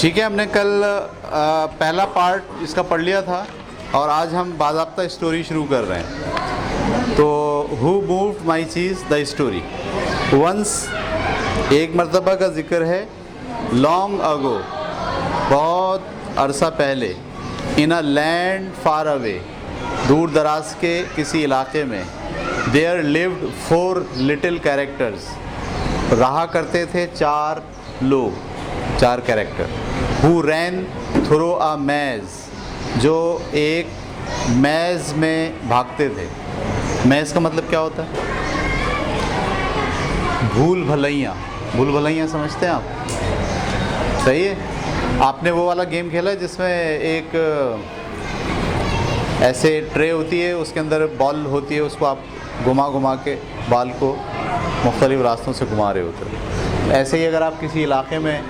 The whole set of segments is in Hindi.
ठीक है, हमने कल पहला पार्ट इसका पढ़ लिया था और आज हम बाज़ाब्ता स्टोरी शुरू कर रहे हैं। तो who moved my cheese the story. Once एक मरतबा का जिक्र है, लॉन्ग अगो बहुत अरसा पहले, इन अ लैंड फार अवे दूर दराज के किसी इलाके में, देयर लिव्ड 4 लिटिल कैरेक्टर्स रहा करते थे 4 लोग, 4 character. Who ran through a maze जो एक मैज़ में भागते थे। मैज़ का मतलब क्या होता है? भूल भलैया। भूल भलैया समझते हैं आप? सही है। आपने वो वाला गेम खेला है जिसमें एक ऐसे ट्रे होती है, उसके अंदर बॉल होती है, उसको आप घुमा घुमा के बॉल को मुख्तलिफ रास्तों से घुमा रहे होते हैं। ऐसे ही अगर आप किसी इलाके में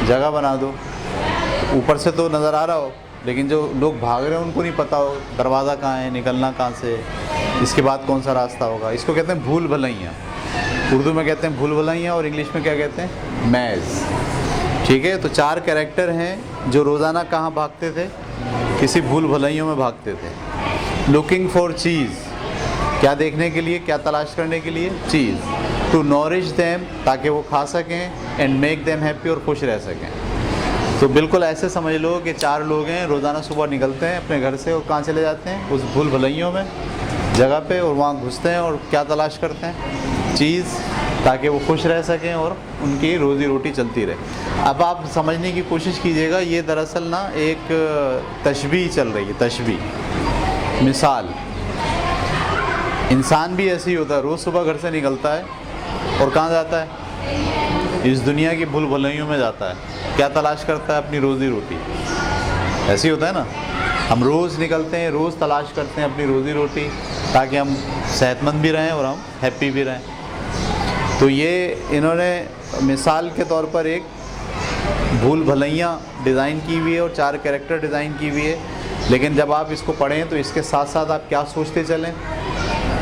जगह बना दो, ऊपर से तो नज़र आ रहा हो लेकिन जो लोग भाग रहे हैं उनको नहीं पता हो दरवाज़ा कहाँ है, निकलना कहाँ से, इसके बाद कौन सा रास्ता होगा, इसको कहते हैं भूल भलैया। उर्दू में कहते हैं भूल भलैया और इंग्लिश में क्या कहते हैं? मैज़। ठीक है, तो 4 कैरेक्टर हैं जो रोज़ाना कहाँ भागते थे? किसी भूल भलैयों में भागते थे। लुकिंग फॉर चीज़, क्या देखने के लिए, क्या तलाश करने के लिए? चीज़। टू नॉरिश देम, ताकि वो खा सकें, एंड मेक देम हैप्पी, और खुश रह सकें। तो बिल्कुल ऐसे समझ लो कि 4 लोग हैं, रोज़ाना सुबह निकलते हैं अपने घर से और कहाँ चले जाते हैं? उस भूल भलैयों में जगह पे, और वहाँ घुसते हैं और क्या तलाश करते हैं? चीज़, ताकि वो खुश रह सकें और उनकी रोज़ी रोटी चलती रहे। अब आप समझने की कोशिश कीजिएगा, ये दरअसल ना एक तशबीह चल रही है, तशबीह, मिसाल। इंसान भी ऐसे ही होता है, रोज़ सुबह घर से निकलता है और कहाँ जाता है? इस दुनिया की भूल भलैयों में जाता है। क्या तलाश करता है? अपनी रोज़ी रोटी। ऐसे ही होता है ना, हम रोज़ निकलते हैं, रोज़ तलाश करते हैं अपनी रोज़ी रोटी, ताकि हम सेहतमंद भी रहें और हम हैप्पी भी रहें। तो ये इन्होंने मिसाल के तौर पर एक भूल भलैया डिज़ाइन की हुई है और 4 कैरेक्टर डिज़ाइन की हुई है। लेकिन जब आप इसको पढ़ें तो इसके साथ साथ आप क्या सोचते चलें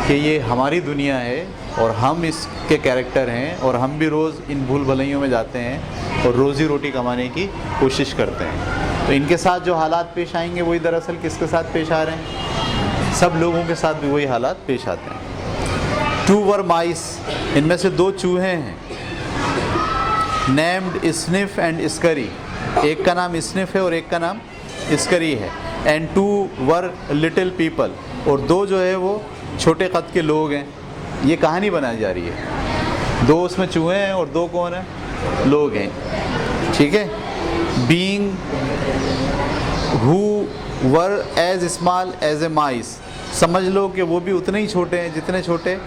कि ये हमारी दुनिया है और हम इसके कैरेक्टर हैं और हम भी रोज़ इन भूल भलैयों में जाते हैं और रोज़ी रोटी कमाने की कोशिश करते हैं। तो इनके साथ जो हालात पेश आएंगे वही दरअसल किसके साथ पेश आ रहे हैं? सब लोगों के साथ भी वही हालात पेश आते हैं। 2 वर माइस, इनमें से 2 चूहे हैं, नेम्ड स्निफ एंड स्करी, एक का नाम स्निफ है और एक का नाम स्करी है। एंड 2 वर लिटिल पीपल, और 2 जो है वो छोटे कद के लोग हैं। ये कहानी बनाई जा रही है, 2 उसमें चूहे हैं और 2 कौन हैं? लोग हैं। ठीक है। Being who were as small as a mice, समझ लो कि वो भी उतने ही छोटे हैं जितने छोटे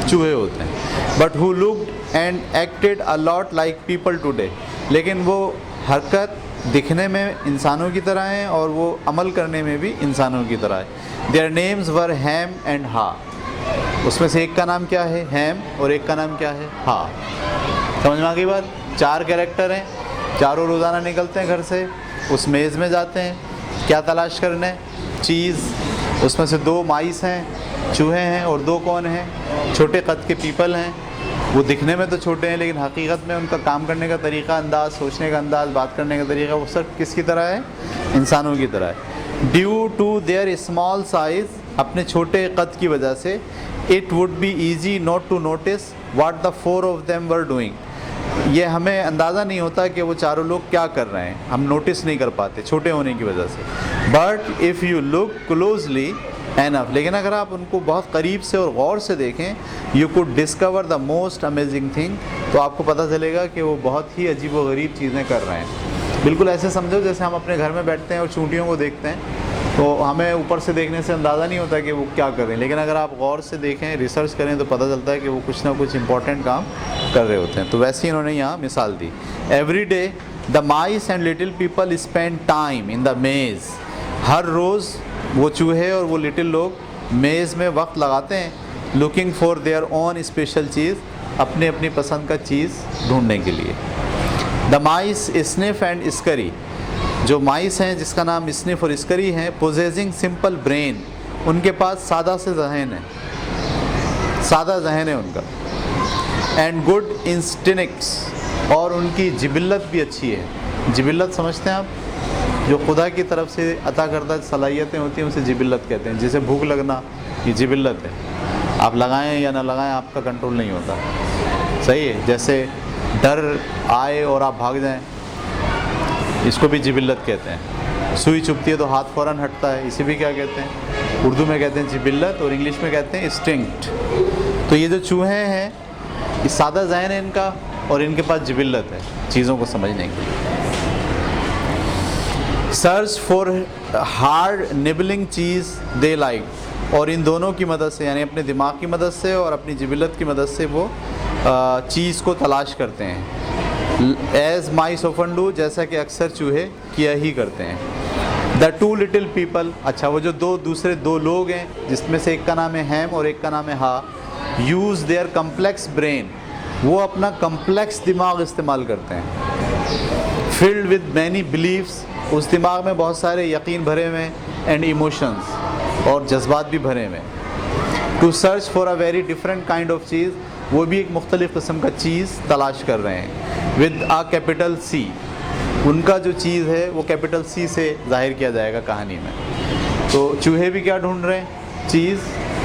चूहे होते हैं। But who looked and acted a lot like people today, लेकिन वो हरकत दिखने में इंसानों की तरह हैं और वो अमल करने में भी इंसानों की तरह है। Their names were ham and हा, उसमें से एक का नाम क्या है? हैम, और एक का नाम क्या है? हा। समझ में आ गई बात? 4 कैरेक्टर हैं, चारों रोज़ाना निकलते हैं घर से, उस मेज़ में जाते हैं, क्या तलाश करने? चीज़। उसमें से 2 माइस हैं, चूहे हैं, और 2 कौन हैं? छोटे कद के पीपल हैं। वो दिखने में तो छोटे हैं लेकिन हकीकत में उनका काम करने का तरीका, अंदाज़, सोचने का अंदाज़, बात करने का तरीका, वो सब किसकी तरह है? इंसानों की तरह है। Due to their small size, अपने छोटे कद की वजह से, it would be easy not to notice what the 4 of them were doing, ये हमें अंदाज़ा नहीं होता कि वो चारों लोग क्या कर रहे हैं, हम नोटिस नहीं कर पाते छोटे होने की वजह से। But if you look closely enough, लेकिन अगर आप उनको बहुत करीब से और गौर से देखें, you could discover the most amazing thing, तो आपको पता चलेगा कि वो बहुत ही अजीब व गरीब चीज़ें कर रहे हैं। बिल्कुल ऐसे समझो जैसे हम अपने घर में बैठते हैं और चूंटियों को देखते हैं, तो हमें ऊपर से देखने से अंदाज़ा नहीं होता कि वो क्या कर रहे हैं, लेकिन अगर आप गौर से देखें, रिसर्च करें, तो पता चलता है कि वो कुछ ना कुछ इंपॉर्टेंट काम कर रहे होते हैं। तो वैसे ही इन्होंने यहाँ मिसाल दी। Every day the mice and little people spend time in the maze, हर रोज़ वो चूहे और वो लिटिल लोग मेज़ में वक्त लगाते हैं, looking for their own special cheese, अपने अपनी पसंद का चीज़ ढूंढने के लिए। The mice sniff and scurry, जो माइस हैं जिसका नाम स्निफ और स्करी हैं, पोजेसिंग सिंपल ब्रेन, उनके पास सादा से जहन है, सादा जहन है उनका। एंड गुड इंस्टिंक्ट्स, और उनकी जिबिल्लत भी अच्छी है, जिबिल्लत समझते हैं आप? जो खुदा की तरफ से अता करदा सलाहियतें होती हैं उसे जिबिल्लत कहते हैं। जैसे भूख लगना, ये जिबिल्लत है। आप लगाएं या ना लगाएं आपका कंट्रोल नहीं होता, सही है। जैसे डर आए और आप भाग जाएं, इसको भी जिबिल्लत कहते हैं। सुई चुभती है तो हाथ फ़ौरन हटता है, इसे भी क्या कहते हैं? उर्दू में कहते हैं जिबिल्लत और इंग्लिश में कहते हैं इंस्टिंक्ट। तो ये जो चूहे हैं, ये सादा ज़हन है इनका और इनके पास जिबिल्लत है चीज़ों को समझने की। Search for hard nibbling cheese they like, और इन दोनों की मदद से, यानी अपने दिमाग की मदद से और अपनी जिबिल्लत की मदद से वो चीज़ को तलाश करते हैं। एज माइस ऑफन डू, जैसा कि अक्सर चूहे किया ही करते हैं। द टू लिटिल पीपल, अच्छा वो जो दूसरे दो लोग हैं जिसमें से एक का नाम है हैम और एक का नाम है हा, यूज़ देयर कम्प्लेक्स ब्रेन, वो अपना कम्प्लेक्स दिमाग इस्तेमाल करते हैं। फिल्ड विद मैनी बिलीव्स, उस दिमाग में बहुत सारे यकीन भरे हुए, एंड इमोशंस, और जज्बात भी भरे हुए। To search for a very different kind of cheese, वो भी एक मुख्तलिफ़ किस्म का चीज़ तलाश कर रहे हैं। विद आ कैपिटल सी, उनका जो चीज़ है वो कैपिटल सी से जाहिर किया जाएगा कहानी में। तो चूहे भी क्या ढूंढ रहे हैं? चीज़।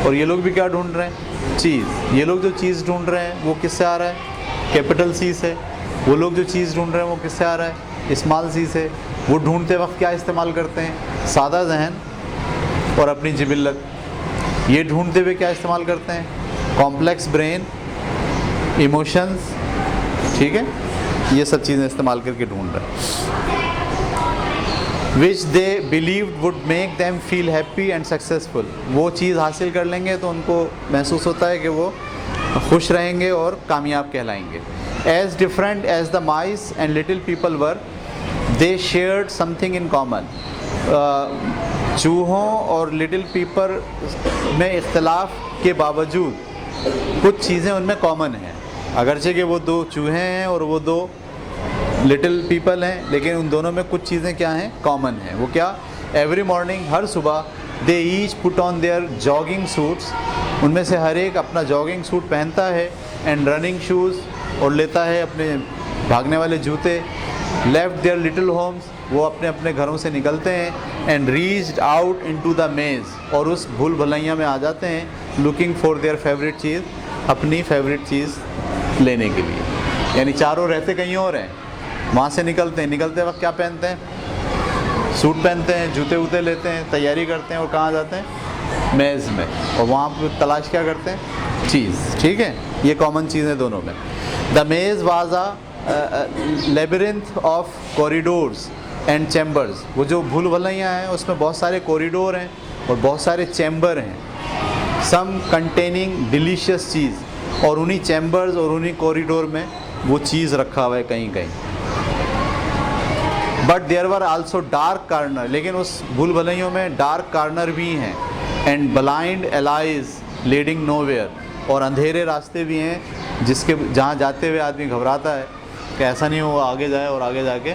और ये लोग भी क्या ढूंढ रहे हैं? चीज़। ये लोग जो चीज़ ढूंढ रहे हैं वो किससे आ रहा है? कैपिटल सी से। वो लोग जो चीज़ ढूंढ रहे हैं वो किससे आ रहा है? स्मॉल सी से। वो ढूंढते वक्त क्या इस्तेमाल करते हैं? सादा जहन और अपनी जिबिल्लत। ये ढूंढते हुए क्या इस्तेमाल करते हैं? कॉम्प्लेक्स ब्रेन, इमोशंस, ठीक है, ये सब चीज़ें इस्तेमाल करके ढूंढ रहे हैं। Which they believed would make them feel happy and successful, वो चीज़ हासिल कर लेंगे तो उनको महसूस होता है कि वो खुश रहेंगे और कामयाब कहलाएंगे। As different as the mice and little people were, they shared something in common. चूहों और लिटिल पीपल में इख्तलाफ के बावजूद कुछ चीज़ें उनमें कॉमन हैं। अगरचे कि वो दो चूहे हैं और वो दो लिटिल पीपल हैं, लेकिन उन दोनों में कुछ चीज़ें क्या हैं? कॉमन हैं। वो क्या? एवरी मॉर्निंग, हर सुबह, they each put on their jogging suits, उनमें से हर एक अपना जॉगिंग सूट पहनता है, एंड रनिंग शूज़, और लेता है अपने भागने वाले जूते। लेफ्ट देयर लिटिल होम्स, वो अपने अपने घरों से निकलते हैं, and reached out into the मेज़, और उस भूल भुलैया में आ जाते हैं, लुकिंग फॉर देयर फेवरेट चीज़, अपनी फेवरेट चीज़ लेने के लिए। यानी चारों रहते कहीं और हैं, वहाँ से निकलते हैं, निकलते वक्त क्या पहनते हैं? सूट पहनते हैं, जूते वूते लेते हैं, तैयारी करते हैं, और कहाँ जाते हैं? मेज़ में, और वहाँ पर तलाश क्या करते हैं? चीज़, ठीक है। ये कॉमन चीज़ें दोनों में। द मेज़ was a labyrinth of corridors and chambers, वो जो भूल भुलैया हैं उसमें बहुत सारे कॉरिडोर हैं और बहुत सारे चैम्बर हैं। सम कंटेनिंग डिलीशियस चीज़, और उन्हीं चैम्बर्स और उन्हीं कॉरिडोर में वो चीज़ रखा हुआ है कहीं कहीं। But there were also dark corner, लेकिन उस भूल भुलैयों में डार्क कार्नर भी हैं। And blind alleys leading nowhere, और अंधेरे रास्ते भी हैं जिसके जहाँ जाते हुए आदमी घबराता है कि ऐसा नहीं हो आगे जाए और आगे जाके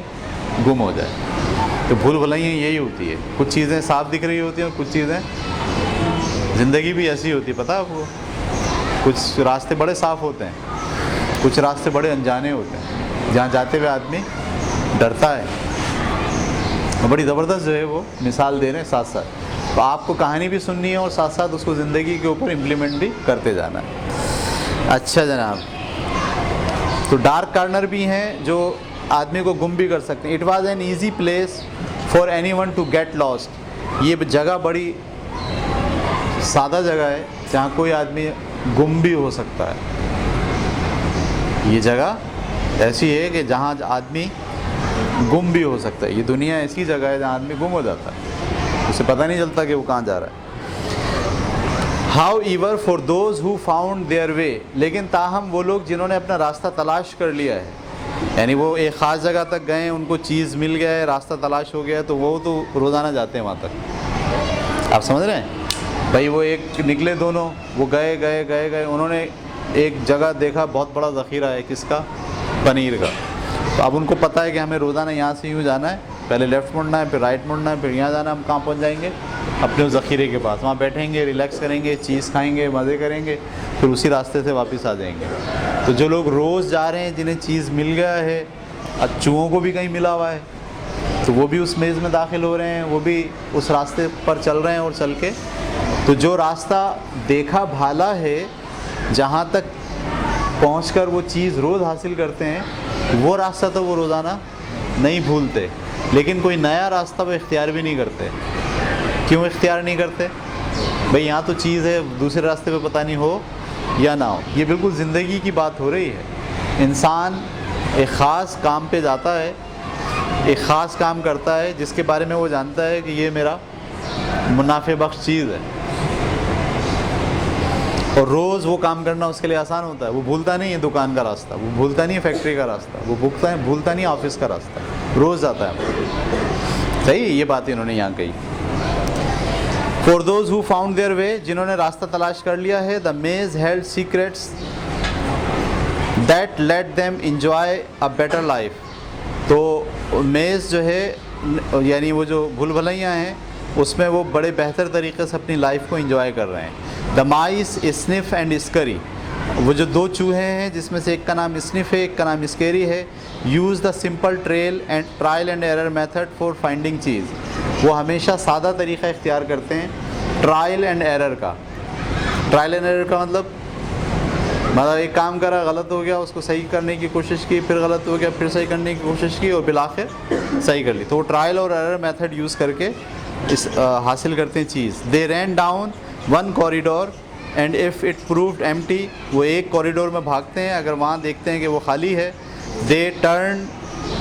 गुम हो जाए। तो भूल भुलैया यही होती है, कुछ चीज़ें साफ दिख रही होती हैं और कुछ चीज़ें, ज़िंदगी भी ऐसी होती है, पता है आपको? कुछ रास्ते बड़े साफ़ होते हैं, कुछ रास्ते बड़े अनजाने होते हैं, जहाँ जाते हुए आदमी डरता है। और बड़ी ज़बरदस्त जो है वो मिसाल दे रहे हैं साथ साथ। तो आपको कहानी भी सुननी है और साथ साथ उसको ज़िंदगी के ऊपर इम्प्लीमेंट भी करते जाना है। अच्छा जनाब, तो डार्क कार्नर भी हैं जो आदमी को गुम भी कर सकते हैं। It was an easy place for anyone to get lost, ये जगह बड़ी सादा जगह है जहाँ कोई आदमी गुम भी हो सकता है। ये जगह ऐसी है कि जहाँ आदमी गुम भी हो सकता है। ये दुनिया ऐसी जगह है जहाँ आदमी गुम हो जाता है, उसे पता नहीं चलता कि वो कहाँ जा रहा है। How ईवर for those who found their way, लेकिन ताहम वो लोग जिन्होंने अपना रास्ता तलाश कर लिया है, यानी वो एक ख़ास जगह तक गए, उनको चीज़ मिल गया है, रास्ता तलाश हो गया है, तो वो तो रोज़ाना जाते हैं वहाँ तक। आप समझ रहे हैं भाई? वो एक निकले दोनों, वो गए गए गए गए, उन्होंने एक जगह देखा बहुत बड़ा ज़ख़ीरा है, किसका? पनीर का। तो अब उनको पता है कि हमें रोज़ाना यहाँ से यूँ जाना है, पहले लेफ़्ट मुड़ना है, फिर राइट मुड़ना है, फिर यहाँ जाना है। हम कहाँ पहुँच जाएंगे? अपने उस ज़ख़ीरे के पास। वहाँ बैठेंगे, रिलैक्स करेंगे, चीज़ खाएंगे, मज़े करेंगे, फिर उसी रास्ते से वापस आ जाएंगे। तो जो लोग रोज़ जा रहे हैं, जिन्हें चीज़ मिल गया है, अब चूहों को भी कहीं मिला हुआ है तो वो भी उस मेज़ में दाखिल हो रहे हैं, वो भी उस रास्ते पर चल रहे हैं और चल के तो जो रास्ता देखा भाला है, जहाँ तक पहुंचकर वो चीज़ रोज़ हासिल करते हैं, वो रास्ता तो वो रोज़ाना नहीं भूलते, लेकिन कोई नया रास्ता वो इख्तियार भी नहीं करते। क्यों इख्तियार नहीं करते? भाई यहाँ तो चीज़ है, दूसरे रास्ते पे पता नहीं हो या ना हो। ये बिल्कुल ज़िंदगी की बात हो रही है। इंसान एक ख़ास काम पे जाता है, एक ख़ास काम करता है जिसके बारे में वो जानता है कि ये मेरा मुनाफे बख्श चीज़ है, और रोज़ वो काम करना उसके लिए आसान होता है। वो भूलता नहीं है दुकान का रास्ता, वो भूलता नहीं है फैक्ट्री का रास्ता, वो भूलता नहीं ऑफिस का रास्ता, रोज़ जाता है। सही, ये बात इन्होंने यहाँ कही। For those who found their way, जिन्होंने रास्ता तलाश कर लिया है, द मेज held secrets that let them enjoy a better life. तो मेज़ जो है, यानी वो जो भूल भलैयाँ हैं, उसमें वो बड़े बेहतर तरीके से अपनी लाइफ को एंजॉय कर रहे हैं। The mice sniff and Scurry, वो जो दो चूहे हैं जिसमें से एक का नाम स्निफ है, एक का नाम स्केरी है, use the simple trial and error method for finding cheese. वो हमेशा सादा तरीक़ा इख्तियार करते हैं ट्रायल एंड एरर का। ट्रायल एंड एरर का मतलब एक काम करा, गलत हो गया, उसको सही करने की कोशिश की, फिर गलत हो गया, फिर सही करने की कोशिश की और बिलाखिर सही कर ली। तो वो ट्रायल और एरर मेथड यूज़ करके हासिल करते हैं cheese. They ran down one corridor and if it proved empty, वो एक कॉरिडोर में भागते हैं, अगर वहाँ देखते हैं कि वो खाली है, दे टर्न,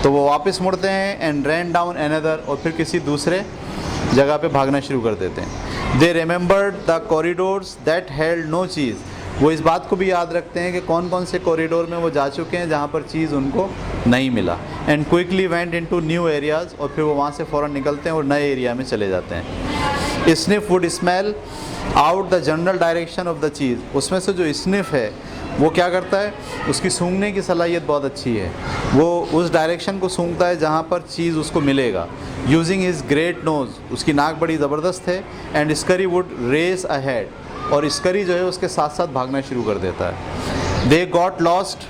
तो वो वापस मुड़ते हैं, एंड रैन डाउन अनदर, और फिर किसी दूसरे जगह पे भागना शुरू कर देते हैं। They remembered the corridors that held no cheese, वो इस बात को भी याद रखते हैं कि कौन कौन से कॉरिडोर में वो जा चुके हैं जहाँ पर चीज़ उनको नहीं मिला। And quickly went into new areas, और फिर वो वहाँ से फ़ौरन निकलते हैं और नए एरिया में चले जाते हैं। Sniff would smell out the general direction of the cheese, उसमें से जो स्निफ है वो क्या करता है, उसकी सूंघने की सलाहियत बहुत अच्छी है, वो उस डायरेक्शन को सूंघता है जहाँ पर चीज़ उसको मिलेगा। यूजिंग हिज ग्रेट नोज़, उसकी नाक बड़ी ज़बरदस्त है। And Scurry would race ahead, और स्करी जो है उसके साथ साथ भागना शुरू कर देता है। They got lost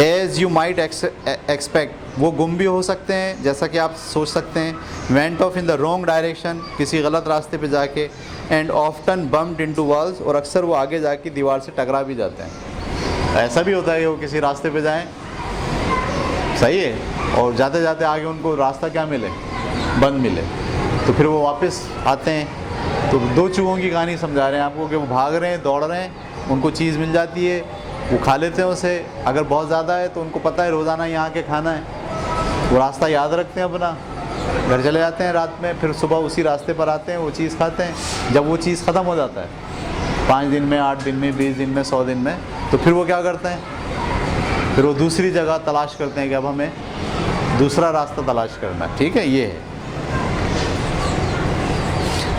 as you might expect, वो गुम भी हो सकते हैं जैसा कि आप सोच सकते हैं। Went of in the wrong direction, किसी गलत रास्ते पे जाके। And often bumped into walls, और अक्सर वो आगे जाके दीवार से टकरा भी जाते हैं। ऐसा भी होता है कि वो किसी रास्ते पे जाएं, सही है, और जाते जाते आगे उनको रास्ता क्या मिले, बंद मिले, तो फिर वो वापस आते हैं। तो दो चूहों की कहानी समझा रहे हैं आपको कि वो भाग रहे हैं, दौड़ रहे हैं, उनको चीज़ मिल जाती है, वो खा लेते हैं उसे। अगर बहुत ज़्यादा है तो उनको पता है रोज़ाना यहाँ के खाना है, वो रास्ता याद रखते हैं अपना, घर चले जाते हैं रात में, फिर सुबह उसी रास्ते पर आते हैं, वो चीज़ खाते हैं। जब वो चीज़ ख़त्म हो जाता है 5 दिन में, 8 दिन में, 20 दिन में, 100 दिन में, तो फिर वो क्या करते हैं, फिर वो दूसरी जगह तलाश करते हैं कि अब हमें दूसरा रास्ता तलाश करना है। ठीक है, ये है।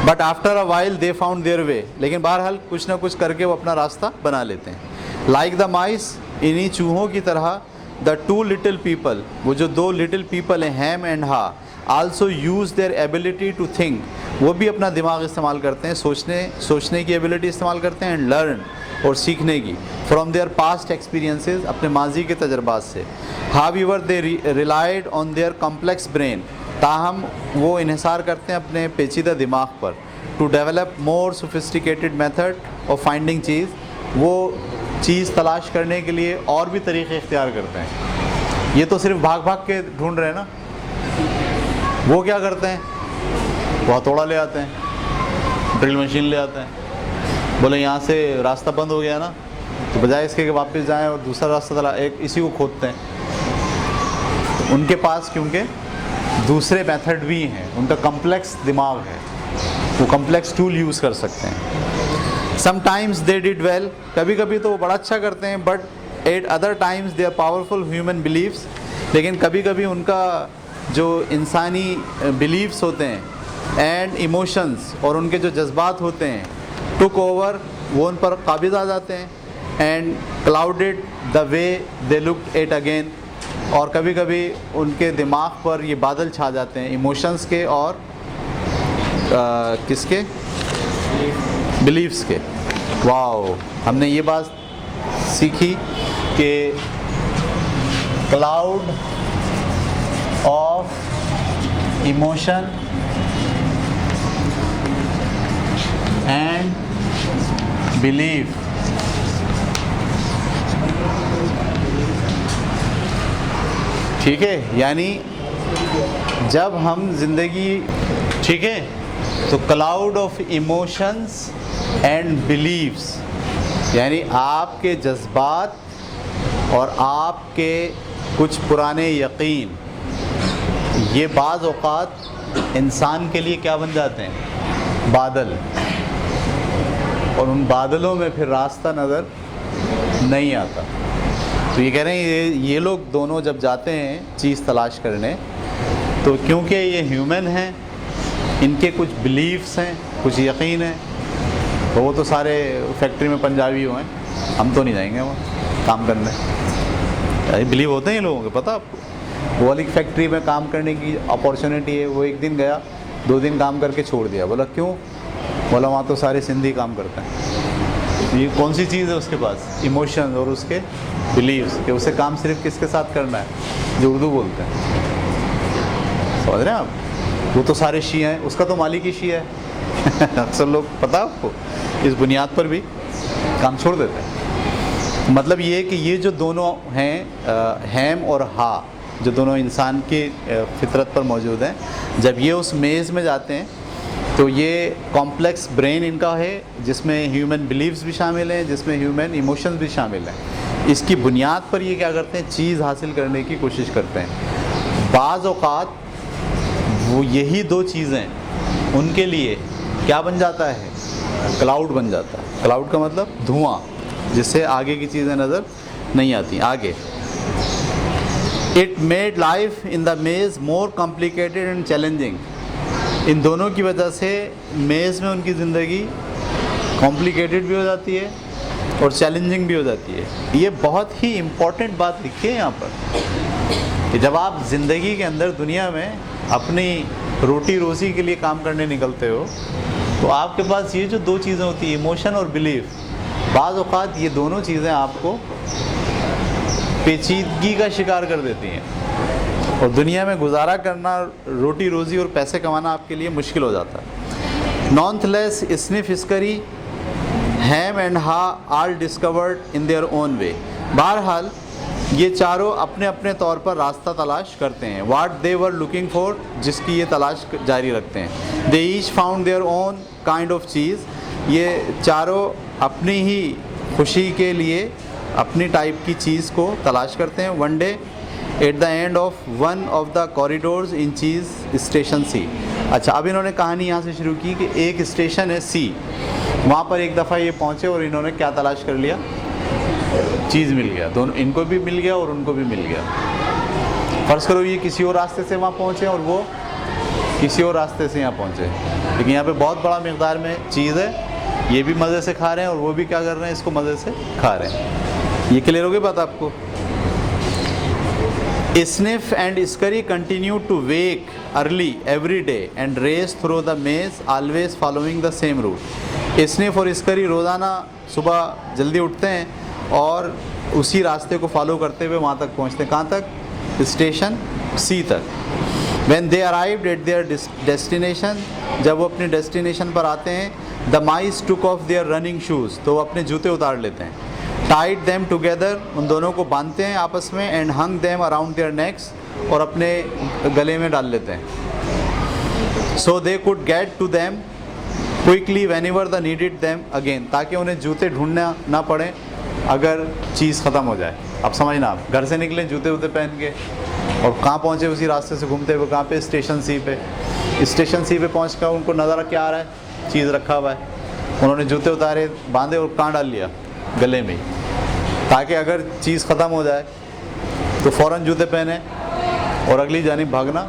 But after a while they found their way, लेकिन बहरहाल कुछ ना कुछ करके वो अपना रास्ता बना लेते हैं। लाइक द माइस, इन्हीं चूहों की तरह, द टू लिटिल पीपल, वो जो दो लिटिल पीपल हैं, Hem and Haw, also use their ability to think, वो भी अपना दिमाग इस्तेमाल करते हैं, सोचने की एबिलिटी इस्तेमाल करते हैं, एंड लर्न, और सीखने की, फ्रॉम देयर पास्ट एक्सपीरियंसेस, अपने माजी के तजर्बात से। However they relied on their complex brain, ताहम वो इन्हिसार करते हैं अपने पेचीदा दिमाग पर, to develop more sophisticated method of finding cheese, वो चीज़ तलाश करने के लिए और भी तरीक़े इख्तियार करते हैं। ये तो सिर्फ भाग भाग के ढूंढ रहे हैं ना, वो क्या करते हैं, वो हथौड़ा ले आते हैं, ड्रिल मशीन ले आते हैं, बोले यहाँ से रास्ता बंद हो गया ना, तो बजाय इसके कि वापस जाएं और दूसरा रास्ता एक इसी को खोदते हैं। तो उनके पास क्योंकि दूसरे मेथड भी हैं, उनका कम्प्लेक्स दिमाग है, वो कम्प्लेक्स टूल यूज़ कर सकते हैं। समटाइम्स दे डिड वेल, कभी कभी तो वो बड़ा अच्छा करते हैं, but at other times they are powerful human beliefs, लेकिन कभी कभी उनका जो इंसानी बिलीव्स होते हैं एंड इमोशंस, और उनके जो जज्बात होते हैं, टुक ओवर, वो उन पर काबिज़ आ जाते हैं, and clouded the way they looked at again, और कभी कभी उनके दिमाग पर ये बादल छा जाते हैं, इमोशंस के और किसके, बिलीव्स के। वाओ, हमने ये बात सीखी कि cloud of emotion and belief. ठीक है, यानी जब हम जिंदगी, ठीक है, तो cloud of emotions and beliefs, यानी आपके जज्बात और आपके कुछ पुराने यकीन, ये बाज़ औक़ात इंसान के लिए क्या बन जाते हैं, बादल, और उन बादलों में फिर रास्ता नज़र नहीं आता। तो ये कह रहे हैं ये लोग दोनों जब जाते हैं चीज़ तलाश करने, तो क्योंकि ये ह्यूमन हैं, इनके कुछ बिलीफ्स हैं, कुछ यकीन है, तो वो तो सारे फैक्ट्री में पंजाबी हुए हैं, हम तो नहीं जाएंगे वहाँ काम करने। बिलीव होते हैं इन लोगों के, पता आपको, वो वाली फैक्ट्री में काम करने की अपॉर्चुनिटी है, वो एक दिन गया, 2 दिन काम करके छोड़ दिया। बोला क्यों? बोला वहाँ तो सारे सिंधी काम करते हैं। ये कौन सी चीज़ है उसके पास? इमोशन और उसके बिलीव्स, कि उसे काम सिर्फ किसके साथ करना है, जो उर्दू बोलते हैं। समझ रहे हैं आप? वो तो सारे शिया हैं, उसका तो मालिक ही शिया है। अक्सर लोग, पता आपको, इस बुनियाद पर भी काम छोड़ देते हैं। मतलब ये कि ये जो दोनों हैं, हैम और हा, जो दोनों इंसान की फितरत पर मौजूद हैं, जब ये उस मेज़ में जाते हैं तो ये कॉम्प्लेक्स ब्रेन इनका है, जिसमें ह्यूमन बिलीव्स भी शामिल हैं, जिसमें ह्यूमन इमोशंस भी शामिल हैं। इसकी बुनियाद पर ये क्या करते हैं, चीज़ हासिल करने की कोशिश करते हैं। बाज़ औक़ात वो यही 2 चीज़ें उनके लिए क्या बन जाता है, क्लाउड बन जाता है। क्लाउड का मतलब धुआं, जिससे आगे की चीज़ें नज़र नहीं आती। आगे, it made life in the मेज़ मोर कॉम्प्लिकेटेड एंड चैलेंजिंग। इन दोनों की वजह से मेज़ में उनकी ज़िंदगी कॉम्प्लिकेटेड भी हो जाती है और चैलेंजिंग भी हो जाती है। ये बहुत ही इम्पॉर्टेंट बात लिखी है यहाँ पर, कि जब आप ज़िंदगी के अंदर दुनिया में अपनी रोटी रोज़ी के लिए काम करने निकलते हो, तो आपके पास ये जो 2 चीज़ें होती हैं, इमोशन और बिलीफ, बाज़ औक़ात ये दोनों चीज़ें आपको पेचीदगी का शिकार कर देती हैं, और दुनिया में गुजारा करना, रोटी रोज़ी और पैसे कमाना आपके लिए मुश्किल हो जाता है। Nonetheless Sniff Scurry, Hem and Haw are discovered in their own way. बहरहाल ये चारों अपने अपने तौर पर रास्ता तलाश करते हैं। वाट दे वर लुकिंग फॉर, जिसकी ये तलाश जारी रखते हैं। They each found their own kind of cheese. ये चारों अपनी ही खुशी के लिए अपनी टाइप की चीज़ को तलाश करते हैं। One day at the end of one of the corridors in cheese station C. अच्छा, अब इन्होंने कहानी यहाँ से शुरू की कि एक स्टेशन है सी, वहाँ पर एक दफ़ा ये पहुँचे और इन्होंने क्या तलाश कर लिया, चीज़ मिल गया। दोनों, इनको भी मिल गया और उनको भी मिल गया। फ़र्ज़ करो ये किसी और रास्ते से वहाँ पहुँचे और वो किसी और रास्ते से यहाँ पहुँचे, लेकिन यहाँ पे बहुत बड़ा मिक़दार में चीज़ है, ये भी मज़े से खा रहे हैं और वो भी क्या कर रहे हैं, इसको मज़े से खा रहे हैं। ये क्लियर हो गई बात आपको? Sniff and Scurry continued to wake early every day and race through the maze, always following the same route. Sniff और Scurry रोज़ाना सुबह जल्दी उठते हैं और उसी रास्ते को फॉलो करते हुए वहाँ तक पहुँचते हैं। कहाँ तक? स्टेशन सी तक। When they arrived at their destination, जब वो अपने डेस्टिनेशन पर आते हैं, the mice took off their running shoes, तो वो अपने जूते उतार लेते हैं। टाइड देम टुगेदर, उन दोनों को बांधते हैं आपस में। And hung them around their necks, और अपने गले में डाल लेते हैं। So they could get to them quickly whenever the needed them again, ताकि उन्हें जूते ढूंढना ना पड़े अगर चीज़ ख़त्म हो जाए। अब समझना, आप घर से निकले जूते वूते पहन के और कहाँ पहुँचे, उसी रास्ते से घूमते हुए कहाँ पे, स्टेशन सी पे। स्टेशन सी पे पहुँच कर उनको नज़र क्या आ रहा है, चीज़ रखा हुआ है। उन्होंने जूते उतारे, बांधे और कहाँ डाल लिया, गले में, ताकि अगर चीज़ ख़त्म हो जाए तो फ़ौरन जूते पहने और अगली जानिब भागना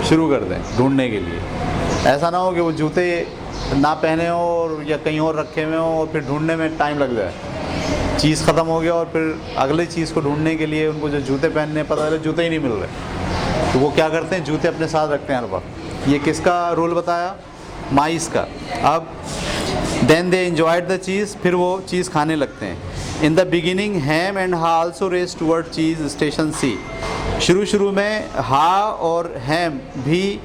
शुरू कर दें ढूंढने के लिए। ऐसा ना हो कि वो जूते ना पहने हो और या कहीं और रखे हुए हो और फिर ढूंढने में टाइम लग जाए। चीज़ ख़त्म हो गया और फिर अगली चीज़ को ढूंढने के लिए उनको जो जूते पहनने, पता चले जूते ही नहीं मिल रहे, तो वो क्या करते हैं, जूते अपने साथ रखते हैं हर वक्त। ये किसका रोल बताया? माइस का। अब देन दे एंजॉयड द चीज़, फिर वो चीज़ खाने लगते हैं। In the beginning ham and Haw also race toward cheese station सी। शुरू में हा और हैम भी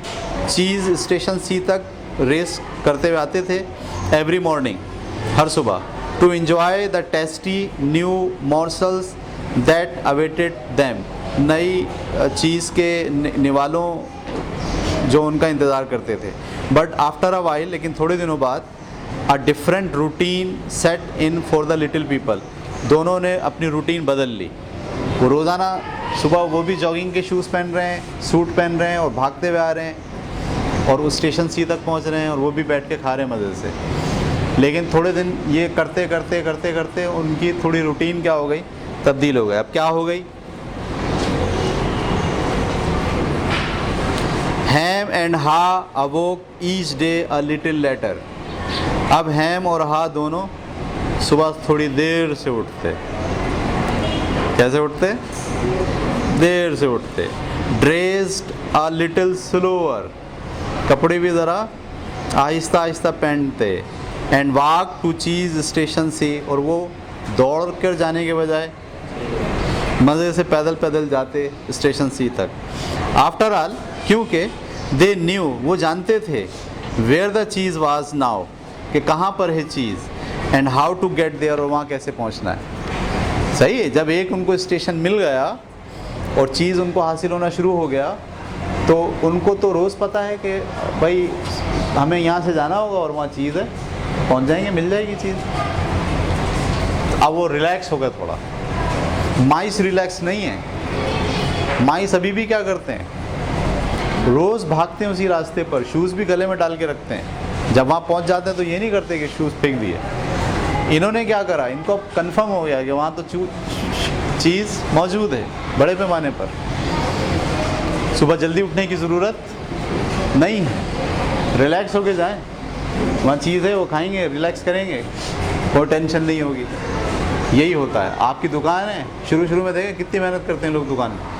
चीज़ स्टेशन सी तक रेस करते हुए आते थे एवरी मॉर्निंग, हर सुबह, to enjoy the tasty new morsels that awaited them, नई चीज़ के निवालों जो उनका इंतज़ार करते थे। बट आफ्टर अ वाइल, लेकिन थोड़े दिनों बाद, a different routine set in for the little people, दोनों ने अपनी रूटीन बदल ली। वो रोज़ाना सुबह वो भी जॉगिंग के शूज़ पहन रहे हैं, सूट पहन रहे हैं और भागते हुए आ रहे हैं और उस स्टेशन सी तक पहुंच रहे हैं और वो भी बैठ के खा रहे हैं मज़े से। लेकिन थोड़े दिन ये करते करते करते करते उनकी थोड़ी रूटीन क्या हो गई, तब्दील हो गई। अब क्या हो गई, हैम एंड हा अवोक each day a little letter. अब हैम और हा दोनों सुबह थोड़ी देर से उठते। कैसे उठते? देर से उठते। ड्रेस्ड अ लिटिल स्लोअर, कपड़े भी ज़रा आहिस्ता आहिस्ता पहनते। And walk to cheese station से, और वो दौड़ कर जाने के बजाय मज़े से पैदल पैदल जाते स्टेशन सी तक। आफ्टर ऑल, क्योंकि दे न्यू, वो जानते थे, where the cheese was now, कि कहाँ पर है cheese, and how to get there, और वहाँ कैसे पहुँचना है। सही है, जब एक उनको स्टेशन मिल गया और चीज़ उनको हासिल होना शुरू हो गया, तो उनको तो रोज़ पता है कि भाई हमें यहाँ से जाना होगा और वहाँ चीज़ है, पहुँच जाएंगे, मिल जाएगी चीज़। अब वो रिलैक्स हो गया थोड़ा। माइस रिलैक्स नहीं है। माइस अभी भी क्या करते हैं, रोज़ भागते हैं उसी रास्ते पर, शूज़ भी गले में डाल के रखते हैं। जब वहाँ पहुँच जाते हैं तो ये नहीं करते कि शूज़ फेंक दिए। इन्होंने क्या करा, इनको कंफर्म हो गया कि वहाँ तो चीज़ मौजूद है बड़े पैमाने पर। सुबह जल्दी उठने की ज़रूरत नहीं है, रिलैक्स होके जाएं, वहाँ चीज़ है, वो खाएंगे, रिलैक्स करेंगे, कोई टेंशन नहीं होगी। यही होता है। आपकी दुकान है, शुरू में देखें कितनी मेहनत करते हैं लोग दुकान में।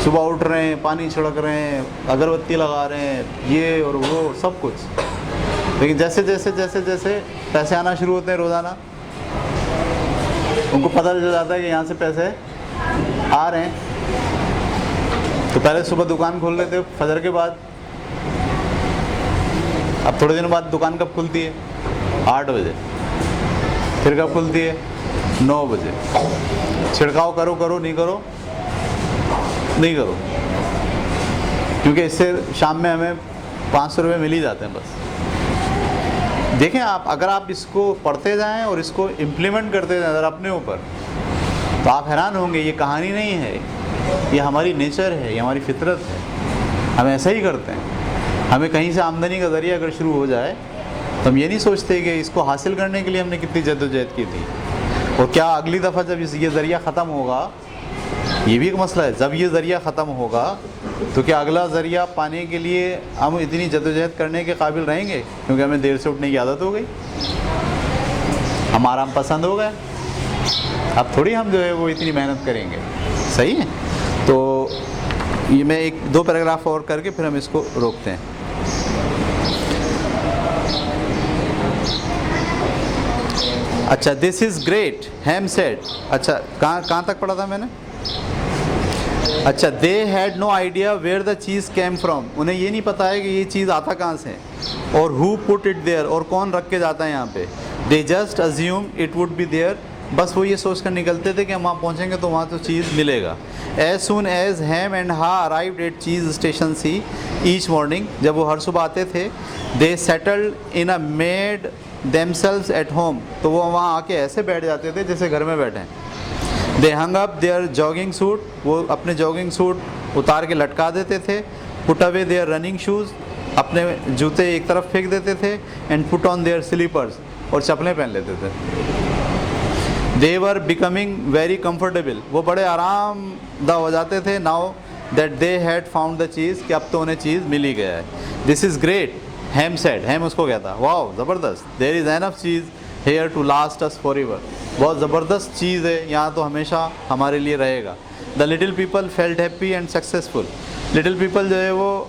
सुबह उठ रहे हैं, पानी छिड़क रहे हैं, अगरबत्ती लगा रहे हैं, ये और वो सब कुछ। लेकिन जैसे जैसे जैसे जैसे पैसे आना शुरू होते हैं रोज़ाना, उनको पता चल जाता है कि यहाँ से पैसे आ रहे हैं, तो पहले सुबह दुकान खोल लेते फजर के बाद। अब थोड़े दिनों बाद दुकान कब खुलती है? 8 बजे। फिर कब खुलती है? 9 बजे। छिड़काव करो करो, नहीं करो नहीं करो, क्योंकि इससे शाम में हमें 500 रुपये मिल ही जाते हैं बस। देखें आप, अगर आप इसको पढ़ते जाएं और इसको इम्प्लीमेंट करते जाएं अगर अपने ऊपर, तो आप हैरान होंगे। ये कहानी नहीं है, ये हमारी नेचर है, ये हमारी फितरत है। हम ऐसा ही करते हैं। हमें कहीं से आमदनी का ज़रिया अगर शुरू हो जाए तो हम ये नहीं सोचते कि इसको हासिल करने के लिए हमने कितनी जद्दोजहद की थी, और क्या अगली दफ़ा जब ये ज़रिया ख़त्म होगा, ये भी एक मसला है, जब ये ज़रिया ख़त्म होगा तो क्या अगला ज़रिया पाने के लिए हम इतनी जद्दोजहद करने के काबिल रहेंगे? क्योंकि हमें देर से उठने की आदत हो गई, हम आराम पसंद हो गए। अब थोड़ी हम जो है वो इतनी मेहनत करेंगे। सही है। तो ये मैं 1-2 पैराग्राफ और करके फिर हम इसको रोकते हैं। अच्छा, this is great, Hem said. अच्छा, कहाँ तक पढ़ा था मैंने? अच्छा, they had no idea where the cheese came from, उन्हें ये नहीं पता है कि ये चीज़ आता कहाँ से, और हु पुट इट देयर, और कौन रख के जाता है यहाँ पे। They just assume it would be there, बस वो ये सोच कर निकलते थे कि हम वहाँ पहुँचेंगे तो वहाँ तो चीज़ मिलेगा। As soon as Hem and Haw arrived at cheese station C each morning, जब वो हर सुबह आते थे, they settled in a made themselves at home, तो वो वहाँ आके ऐसे बैठ जाते थे जैसे घर में बैठे हैं। They hung up their jogging suit, वो अपने जॉगिंग सूट उतार के लटका देते थे। Put away their running shoes, अपने जूते एक तरफ फेंक देते थे। And put on their slippers, और चप्पलें पहन लेते थे। They were becoming very comfortable, वो बड़े आरामदा हो जाते थे। Now that they had found the cheese, कि अब तो उन्हें चीज़ मिल ही गया है। This is great, Hem said, Hem उसको कहता, वाओ ज़बरदस्त, there is enough cheese here to last us forever, बहुत ज़बरदस्त चीज़ है, यहाँ तो हमेशा हमारे लिए रहेगा। The little people felt happy and successful, little people जो है वो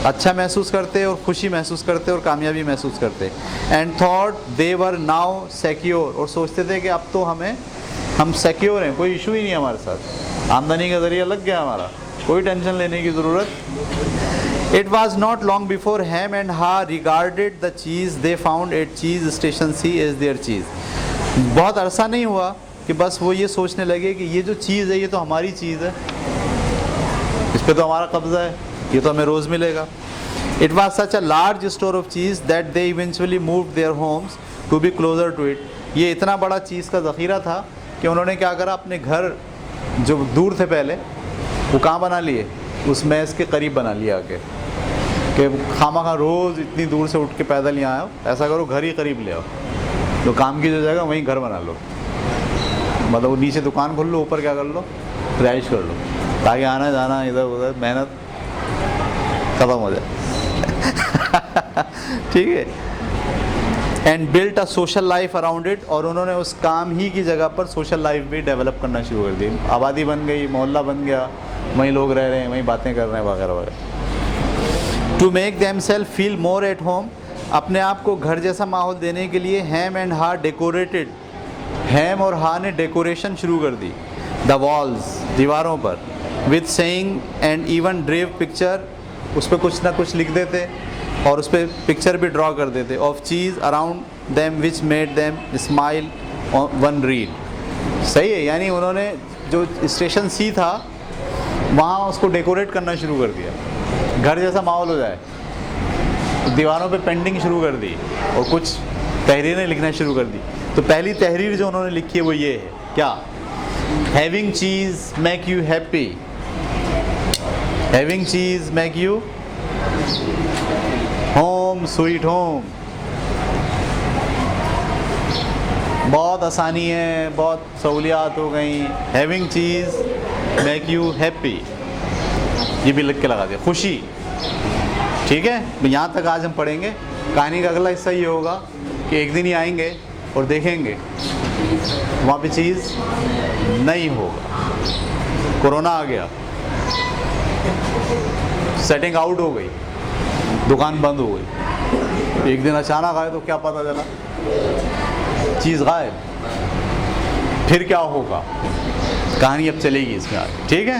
अच्छा महसूस करते और खुशी महसूस करते और कामयाबी महसूस करते। And thought they were now secure, और सोचते थे कि अब तो हम सिक्योर हैं, कोई इशू ही नहीं है हमारे साथ, आमदनी का ज़रिया लग गया हमारा, कोई टेंशन लेने की ज़रूरत। It was not long before Hem and Haw regarded the cheese they found at cheese station C is their cheese. बहुत अरसा नहीं हुआ कि बस वो ये सोचने लगे कि ये जो चीज़ है ये तो हमारी चीज़ है, इस पर तो हमारा कब्ज़ा है, ये तो हमें रोज़ मिलेगा। It was such a large store of cheese that they eventually move their homes to be closer to it. ये इतना बड़ा चीज़ का ज़ख़ीरा था कि उन्होंने क्या करा, अपने घर जो दूर थे पहले वो कहाँ बना लिए, उस मैस के करीब बना लिया आके, कि खामा रोज़ इतनी दूर से उठ के पैदल यहाँ आओ, ऐसा करो घर ही करीब ले आओ, तो काम की जो जगह वहीं घर बना लो, मतलब नीचे दुकान खोल लो, ऊपर क्या कर लो, रिहाइश कर लो, ताकि आना जाना इधर उधर मेहनत ख़त्म हो जाए। ठीक है। And built a social life around it, और उन्होंने उस काम ही की जगह पर सोशल लाइफ भी डेवलप करना शुरू कर दी। आबादी बन गई, मोहल्ला बन गया, वहीं लोग रह रहे हैं, वहीं बातें कर रहे हैं वगैरह वगैरह। To make them self feel more at home, अपने आप को घर जैसा माहौल देने के लिए हैम एंड हा डेकोरेटेड, हैम और हा ने डेकोरेशन शुरू कर दी द वॉल्स, दीवारों पर, with saying and even drew picture, उस पर कुछ ना कुछ लिख देते और उस पर पिक्चर भी ड्रॉ कर देते, of cheese around them which made them smile one read. सही है, यानी उन्होंने जो स्टेशन सी था वहाँ उसको डेकोरेट करना शुरू कर दिया, घर जैसा माहौल हो जाए, दीवारों पे पेंटिंग शुरू कर दी और कुछ तहरीरें लिखना शुरू कर दी। तो पहली तहरीर जो उन्होंने लिखी है वो ये है, क्या, having cheese make you happy, having cheese make you home sweet home. बहुत आसानी है, बहुत सहूलियात हो गई, having cheese make you happy, ये भी लिख के लगा दिया, खुशी। ठीक है, यहाँ तक आज हम पढ़ेंगे। कहानी का अगला हिस्सा ये होगा कि एक दिन ही आएंगे और देखेंगे वहाँ पे चीज़ नहीं होगा, कोरोना आ गया, सेटिंग आउट हो गई, दुकान बंद हो गई, एक दिन अचानक आए तो क्या पता चला, चीज़ गायब। फिर क्या होगा, कहानी अब चलेगी इसमें आगे। ठीक है।